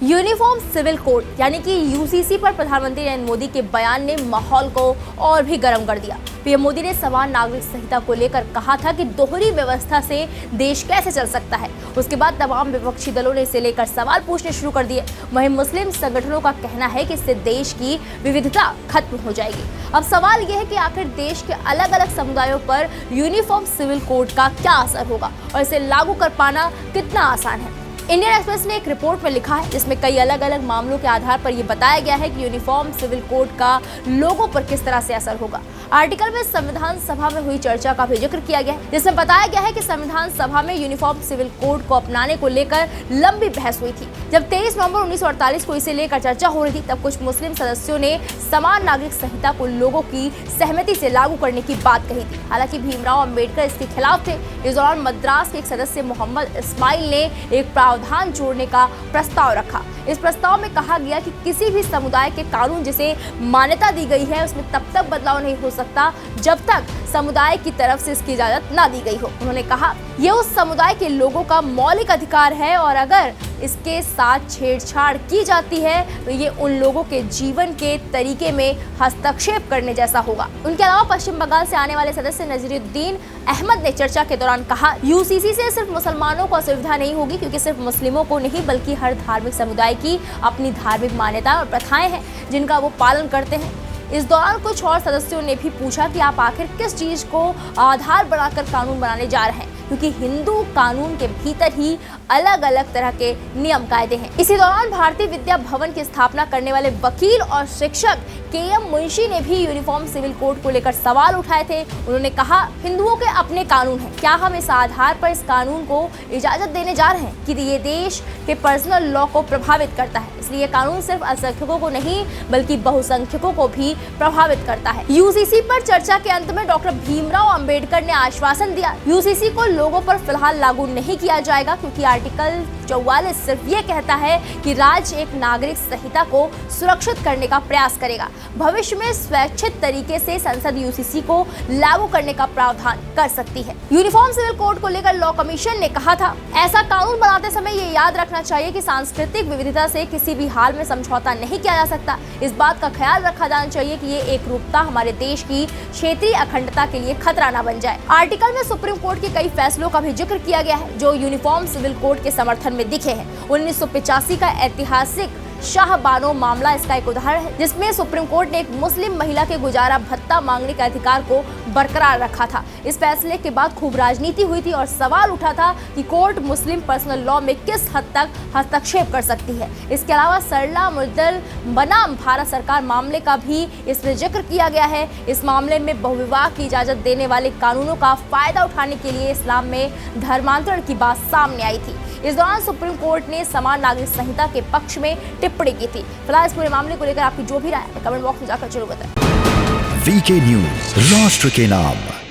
Uniform civil code यानी कि UCC पर प्रधानमंत्री नरेंद्र मोदी के बयान ने माहौल को और भी गर्म कर दिया। पीएम मोदी ने समान नागरिक संहिता को लेकर कहा था कि दोहरी व्यवस्था से देश कैसे चल सकता है। उसके बाद तमाम विपक्षी दलों ने इसे लेकर सवाल पूछने शुरू कर दिए। वहीं मुस्लिम संगठनों का कहना है कि इससे देश की विविधता खत्म हो जाएगी। अब सवाल यह है कि आखिर देश के अलग अलग समुदायों पर यूनिफॉर्म सिविल कोड का क्या असर होगा और इसे लागू कर पाना कितना आसान है। इंडियन एक्सप्रेस ने एक रिपोर्ट में लिखा है जिसमें कई अलग अलग मामलों के आधार पर यह बताया गया है कि यूनिफॉर्म सिविल कोड का लोगों पर किस तरह से असर होगा। आर्टिकल में संविधान सभा में हुई चर्चा का भी जिक्र किया गया है, जिसमें बताया गया है कि संविधान सभा में यूनिफॉर्म सिविल कोड को अपनाने को लेकर लंबी बहस हुई थी। जब 23 नवंबर 1948 को इसे लेकर चर्चा हो रही थी, तब कुछ मुस्लिम सदस्यों ने समान नागरिक संहिता को लोगों की सहमति से लागू करने की बात कही थी। हालांकि भीमराव अंबेडकर इसके खिलाफ थे। इस दौरान मद्रास के एक सदस्य मोहम्मद इस्माइल ने एक प्रावधान जोड़ने का प्रस्ताव रखा। इस प्रस्ताव में कहा गया कि किसी भी समुदाय के कानून जिसे मान्यता दी गई है उसमें तब तक बदलाव नहीं हो सकता जब तक समुदाय की तरफ से इसकी इजाजत ना दी गई हो। उन्होंने कहा यह उस समुदाय के लोगों का मौलिक अधिकार है और अगर इसके साथ छेड़छाड़ की जाती है तो ये उन लोगों के जीवन के तरीके में हस्तक्षेप करने जैसा होगा। उनके अलावा पश्चिम बंगाल से आने वाले सदस्य नजीरुद्दीन अहमद ने चर्चा के दौरान कहा, यूसीसी से सिर्फ मुसलमानों को असुविधा नहीं होगी, क्योंकि सिर्फ मुस्लिमों को नहीं बल्कि हर धार्मिक समुदाय की अपनी धार्मिक मान्यताएं और प्रथाएं हैं जिनका वो पालन करते हैं। इस दौरान कुछ और सदस्यों ने भी पूछा कि आप आखिर किस चीज को आधार बनाकर कानून बनाने जा रहे हैं, क्योंकि हिंदू कानून के भीतर ही अलग अलग तरह के नियम कायदे हैं। इसी दौरान भारतीय विद्या भवन की स्थापना करने वाले वकील और शिक्षक के.एम. मुंशी ने भी यूनिफॉर्म सिविल कोड को लेकर सवाल उठाए थे। उन्होंने कहा, हिंदुओं के अपने कानून हैं, क्या हम इस आधार पर इस कानून को इजाजत देने जा रहे हैं कि ये देश के पर्सनल लॉ को प्रभावित करता है। इसलिए कानून सिर्फ अल्पसंख्यकों को नहीं बल्कि बहुसंख्यकों को भी प्रभावित करता है। यूसीसी पर चर्चा के अंत में डॉक्टर भीमराव अंबेडकर ने आश्वासन दिया, यूसीसी को लोगों पर फिलहाल लागू नहीं किया जाएगा, क्योंकि आर्टिकल 44 सिर्फ ये कहता है कि राज्य एक नागरिक संहिता को सुरक्षित करने का प्रयास करेगा। भविष्य में स्वैच्छिक तरीके से संसद यूसीसी को लागू करने का प्रावधान कर सकती है। यूनिफॉर्म सिविल कोड को लेकर लॉ कमीशन ने कहा था, ऐसा कानून बनाते समय ये याद रखना चाहिए कि सांस्कृतिक विविधता से किसी भी हाल में समझौता नहीं किया जा सकता। इस बात का ख्याल रखा जाना चाहिए कि ये एकरूपता हमारे देश की क्षेत्रीय अखंडता के लिए खतरा न बन जाए। आर्टिकल में सुप्रीम कोर्ट के कई फैसलों का भी जिक्र किया गया है जो यूनिफॉर्म सिविल कोड के समर्थन में दिखे हैं। 1985 का ऐतिहासिक शाहबानो मामला इसका एक उदाहरण है, जिसमें सुप्रीम कोर्ट ने एक मुस्लिम महिला के गुजारा भत्ता मांगने के अधिकार को बरकरार रखा था। इस फैसले के बाद खूब राजनीति हुई थी और सवाल उठा था कि कोर्ट मुस्लिम पर्सनल लॉ में किस हद तक हस्तक्षेप कर सकती है। इसके अलावा सरला मुद्दल बनाम भारत सरकार मामले का भी इसमें जिक्र किया गया है। इस मामले में बहुविवाह की इजाजत देने वाले कानूनों का फायदा उठाने के लिए इस्लाम में धर्मांतरण की बात सामने आई थी। इस दौरान सुप्रीम कोर्ट ने समान नागरिक संहिता के पक्ष में टिप्पणी की थी। फिलहाल इस पूरे मामले को लेकर आपकी जो भी राय है कमेंट बॉक्स में जाकर जरूर बताएं। वीके न्यूज, राष्ट्र के नाम।